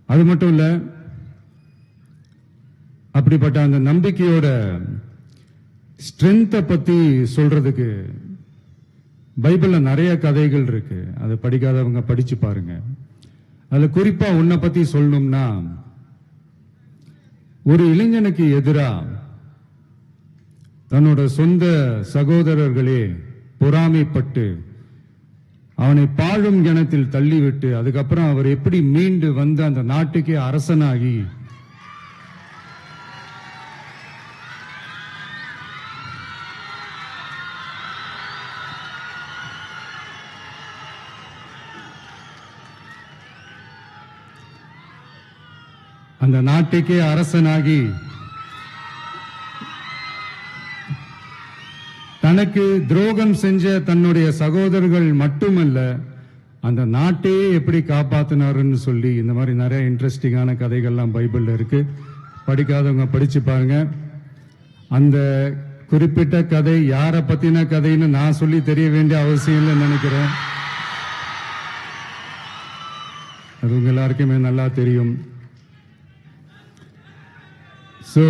அது மட்டும் இல்ல, அப்படிப்பட்ட அந்த நம்பிக்கையோட ஸ்ட்ரென்த்தை பத்தி சொல்றதுக்கு பைபிள்ல நிறைய கதைகள் இருக்கு. அதை படிக்காதவங்க படிச்சு பாருங்க. அதுல குறிப்பா உன்னை பத்தி சொல்லணும்னா, ஒரு இளைஞனுக்கு எதிரா தன்னோட சொந்த சகோதரர்களே பொறாமைப்பட்டு அவனை பாழும் கிணத்தில் தள்ளிவிட்டு அதுக்கப்புறம் அவர் எப்படி மீண்டு வந்து அந்த நாட்டுக்கே அரசனாகி அந்த நாட்டுக்கே அரசனாகி தனக்கு துரோகம் செஞ்ச தன்னுடைய சகோதரர்கள் மட்டுமல்ல, அந்த நாட்டையே எப்படி காப்பாத்தினாருன்னு சொல்லி இந்த மாதிரி நிறைய இன்ட்ரெஸ்டிங்கான கதைகள்லாம் பைபிள்ல இருக்கு. படிக்காதவங்க படிச்சு பாருங்க. அந்த குறிப்பிட்ட கதை யாரை பத்தின கதைன்னு நான் சொல்லி தெரிய வேண்டிய அவசியம் இல்லைன்னு நினைக்கிறேன். அது உங்க எல்லாருக்குமே நல்லா தெரியும். சோ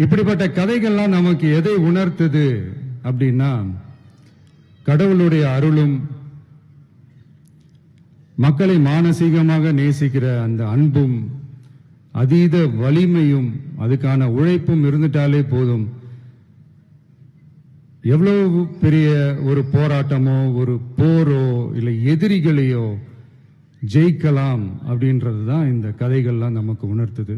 இப்படிப்பட்ட கதைகள்லாம் நமக்கு எதை உணர்த்துது அப்படின்னா, கடவுளுடைய அருளும் மக்களை மானசீகமாக நேசிக்கிற அந்த அன்பும் அதீத வலிமையும் அதுக்கான உழைப்பும் இருந்துட்டாலே போதும், எவ்வளவு பெரிய ஒரு போராட்டமோ ஒரு போரோ இல்லை எதிரிகளையோ ஜெயிக்கலாம் அப்படின்றது தான் இந்த கதைகள்லாம் நமக்கு உணர்த்துது.